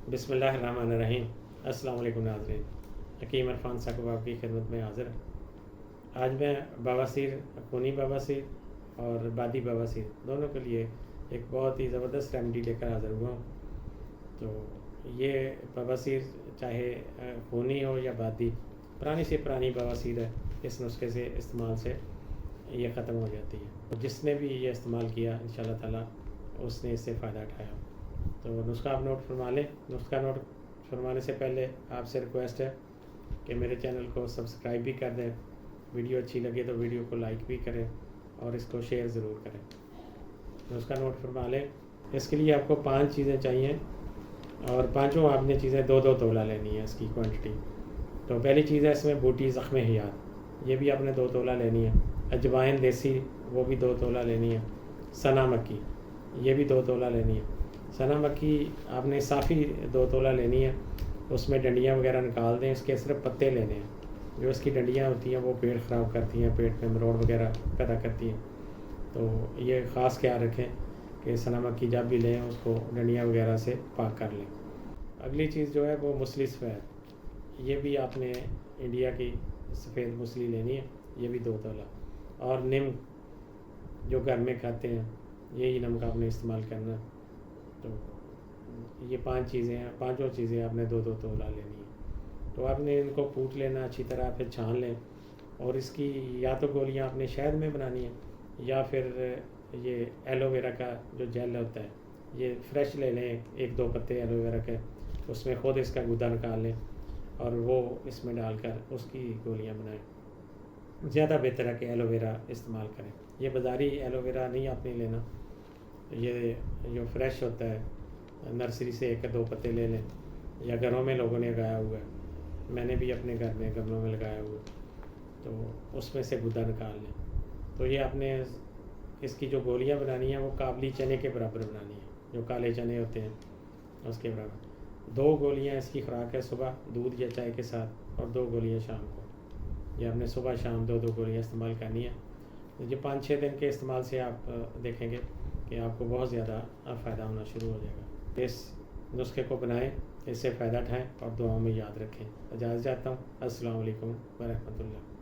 بسم اللہ الرحمن الرحیم۔ السلام علیکم ناظرین، حکیم عرفان ثاقب آپ کی خدمت میں حاضر ہے۔ آج میں بواسیر، خونی بواسیر اور بادی بواسیر دونوں کے لیے ایک بہت ہی زبردست ریمیڈی لے کر حاضر ہوا ہوں۔ تو یہ بواسیر چاہے خونی ہو یا بادی، پرانی سے پرانی بواسیر ہے، اس نسخے سے استعمال سے یہ ختم ہو جاتی ہے۔ جس نے بھی یہ استعمال کیا انشاءاللہ تعالیٰ اس نے اس سے فائدہ اٹھایا۔ تو نسخہ آپ نوٹ فرما لیں۔ نسخہ نوٹ فرمانے سے پہلے آپ سے ریکویسٹ ہے کہ میرے چینل کو سبسکرائب بھی کر دیں، ویڈیو اچھی لگے تو ویڈیو کو لائک بھی کریں اور اس کو شیئر ضرور کریں۔ نسخہ نوٹ فرما لیں۔ اس کے لیے آپ کو 5 چیزیں چاہیے اور پانچوں آپ نے چیزیں 2 تولہ لینی ہے اس کی کوانٹٹی۔ تو پہلی چیز ہے اس میں بوٹی زخم حیات، یہ بھی آپ نے 2 تولہ لینی ہے۔ اجوائن دیسی، وہ بھی 2 تولہ لینی ہے۔ سنا مکی، یہ بھی 2 تولہ لینی ہے۔ سنا مکی آپ نے صافی 2 تولہ لینی ہے، اس میں ڈنڈیاں وغیرہ نکال دیں، اس کے صرف پتے لینے ہیں۔ جو اس کی ڈنڈیاں ہوتی ہیں وہ پیٹ خراب کرتی ہیں، پیٹ میں مروڑ وغیرہ پیدا کرتی ہیں، تو یہ خاص خیال رکھیں کہ سنا مکی جب بھی لیں اس کو ڈنڈیاں وغیرہ سے پاک کر لیں۔ اگلی چیز جو ہے وہ مسلی سفید، یہ بھی آپ نے انڈیا کی سفید مسلی لینی ہے، یہ بھی 2 تولہ۔ اور نم جو گھر میں کھاتے ہیں، یہی نمک آپ نے استعمال کرنا ہے۔ تو یہ 5 چیزیں ہیں، پانچوں چیزیں آپ نے 2 تولہ لینی ہیں۔ تو آپ نے ان کو کوٹ لینا اچھی طرح، پھر چھان لیں، اور اس کی یا تو گولیاں آپ نے شہد میں بنانی ہے یا پھر یہ ایلو ویرا کا جو جیل ہوتا ہے یہ فریش لے لیں، 1-2 پتے ایلو ویرا کے، اس میں خود اس کا گودا نکال لیں اور وہ اس میں ڈال کر اس کی گولیاں بنائیں۔ زیادہ بہتر ہے کہ ایلو ویرا استعمال کریں، یہ بازاری ایلو ویرا نہیں آپ نے لینا، یہ جو فریش ہوتا ہے نرسری سے 1-2 پتے لے لیں، یا گھروں میں لوگوں نے لگایا ہوا ہے، میں نے بھی اپنے گھر میں گملوں میں لگایا ہوا ہے، تو اس میں سے گودا نکال لیں۔ تو یہ آپ نے اس کی جو گولیاں بنانی ہیں وہ کابلی چنے کے برابر بنانی ہیں، جو کالے چنے ہوتے ہیں اس کے برابر۔ 2 گولیاں اس کی خوراک ہے صبح دودھ یا چائے کے ساتھ، اور 2 گولیاں شام کو۔ یہ آپ نے صبح شام 2 گولیاں استعمال کرنی ہے۔ یہ 5-6 دن کے استعمال سے آپ دیکھیں گے کہ آپ کو بہت زیادہ فائدہ ہونا شروع ہو جائے گا۔ اس نسخے کو بنائیں، اس سے فائدہ اٹھائیں اور دعاؤں میں یاد رکھیں۔ اجازت چاہتا ہوں۔ السلام علیکم ورحمۃ اللہ۔